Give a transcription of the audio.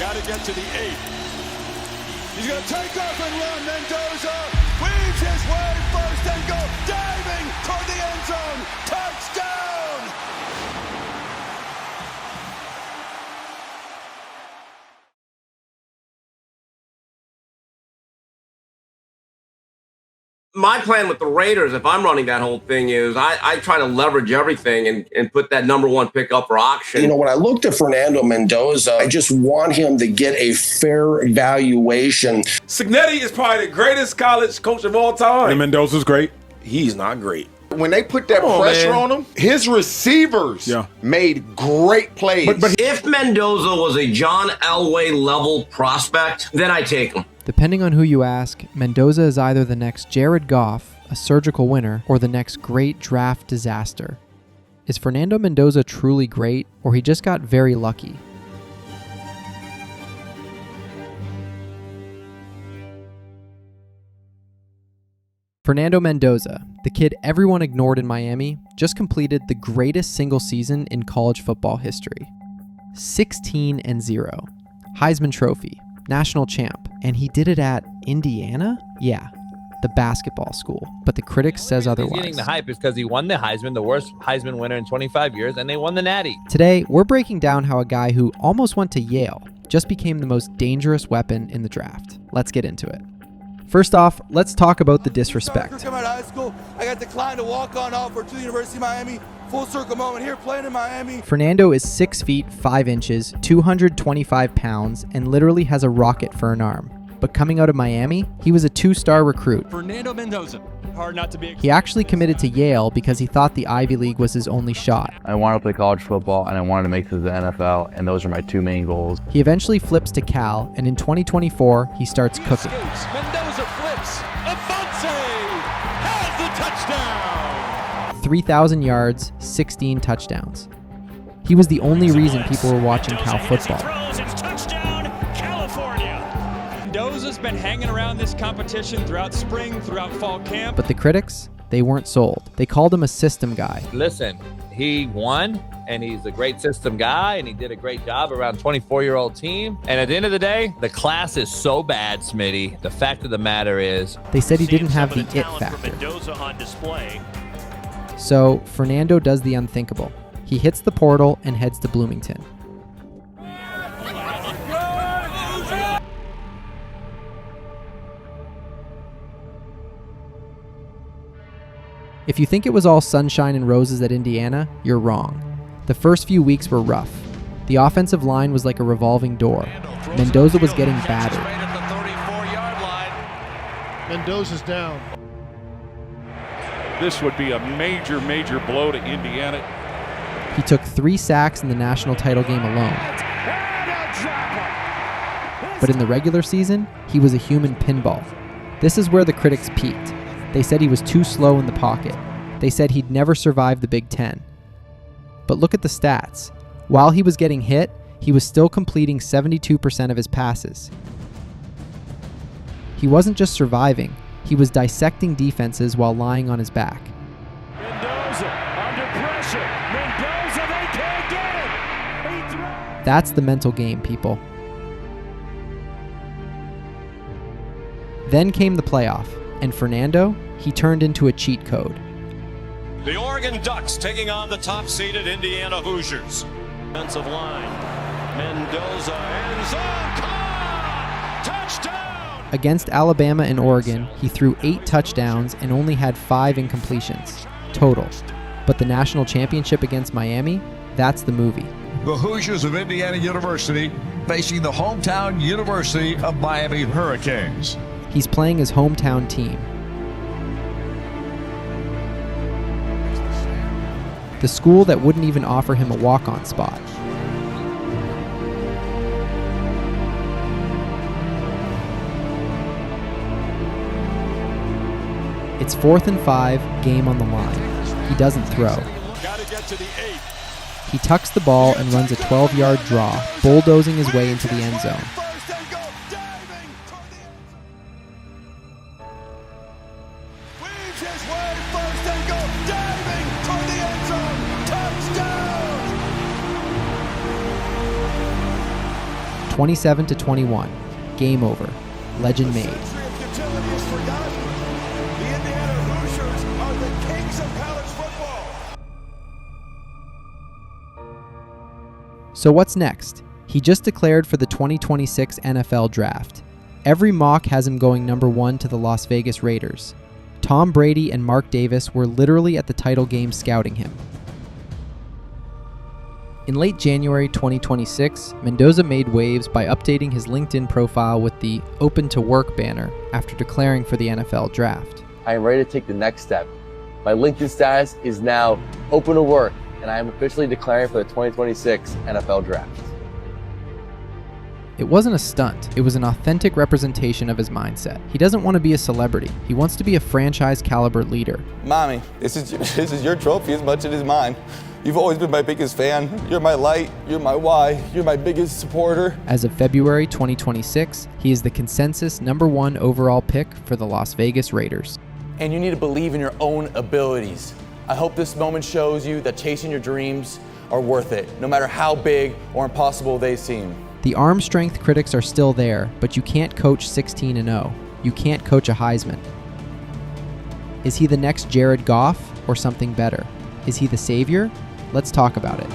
Got to get to the 8. He's going to take off and run. Mendoza weaves his way first and goal. Diving toward the end zone. Touchdown! My plan with the Raiders, if I'm running that whole thing, is I try to leverage everything and put that number 1 pick up for auction. You know, when I looked at Fernando Mendoza, I just want him to get a fair valuation. Cignetti is probably the greatest college coach of all time. And Mendoza's great. He's not great. When they put that pressure on him, his receivers made great plays. But if Mendoza was a John Elway level prospect, then I take him. Depending on who you ask, Mendoza is either the next Jared Goff, a surgical winner, or the next great draft disaster. Is Fernando Mendoza truly great, or he just got very lucky? Fernando Mendoza, the kid everyone ignored in Miami, just completed the greatest single season in college football history. 16-0. Heisman Trophy. National champ. And he did it at Indiana? Yeah, the basketball school. But the critics says otherwise. He's getting the hype is because he won the Heisman, the worst Heisman winner in 25 years, and they won the Natty. Today, we're breaking down how a guy who almost went to Yale just became the most dangerous weapon in the draft. Let's get into it. First off, let's talk about the disrespect. Come out of high school, I got declined to walk-on offer to the University of Miami. Full circle moment here, playing in Miami. Fernando is 6 feet 5 inches, 225 pounds, and literally has a rocket for an arm. But coming out of Miami, he was a 2-star recruit. Fernando Mendoza, hard not to be. He actually committed to Yale because he thought the Ivy League was his only shot. I wanted to play college football and I wanted to make it to the NFL, and those are my 2 main goals. He eventually flips to Cal, and in 2024, he starts cooking. Mendoza flips. Afonso has the touchdown. 3,000 yards, 16 touchdowns. He was the only reason people were watching Cal football. Mendoza's been hanging around this competition throughout spring, throughout fall camp. But the critics, they weren't sold. They called him a system guy. Listen, he won, and he's a great system guy, and he did a great job around a 24-year-old team. And at the end of the day, the class is so bad, Smitty. The fact of the matter is, they said he didn't have the it factor. So Fernando does the unthinkable. He hits the portal and heads to Bloomington. If you think it was all sunshine and roses at Indiana, you're wrong. The first few weeks were rough. The offensive line was like a revolving door. Mendoza was getting battered. Mendoza's down. This would be a major, major blow to Indiana. He took 3 sacks in the national title game alone. But in the regular season, he was a human pinball. This is where the critics peaked. They said he was too slow in the pocket. They said he'd never survive the Big Ten. But look at the stats. While he was getting hit, he was still completing 72% of his passes. He wasn't just surviving, he was dissecting defenses while lying on his back. Mendoza under pressure. Mendoza, they can't get it. That's the mental game, people. Then came the playoff, and Fernando, he turned into a cheat code. The Oregon Ducks taking on the top-seeded Indiana Hoosiers. Defensive line. Mendoza end zone. Caught! Touchdown! Against Alabama and Oregon, he threw 8 touchdowns and only had 5 incompletions total. But the national championship against Miami, that's the movie. The Hoosiers of Indiana University facing the hometown University of Miami Hurricanes. He's playing his hometown team. The school that wouldn't even offer him a walk-on spot. It's 4th and 5, game on the line. He doesn't throw. Got to get to the 8. He tucks the ball and runs a 12-yard draw, bulldozing his way into the end zone. 27-21. Game over. Legend made. So what's next? He just declared for the 2026 NFL Draft. Every mock has him going number 1 to the Las Vegas Raiders. Tom Brady and Mark Davis were literally at the title game scouting him. In late January 2026, Mendoza made waves by updating his LinkedIn profile with the Open to Work banner after declaring for the NFL Draft. I am ready to take the next step. My LinkedIn status is now open to work, and I am officially declaring for the 2026 NFL Draft. It wasn't a stunt. It was an authentic representation of his mindset. He doesn't want to be a celebrity. He wants to be a franchise caliber leader. Mommy, this is your trophy as much as it is mine. You've always been my biggest fan. You're my light. You're my why. You're my biggest supporter. As of February 2026, he is the consensus #1 overall pick for the Las Vegas Raiders. And you need to believe in your own abilities. I hope this moment shows you that chasing your dreams are worth it, no matter how big or impossible they seem. The arm strength critics are still there, but you can't coach 16-0. You can't coach a Heisman. Is he the next Jared Goff or something better? Is he the savior? Let's talk about it.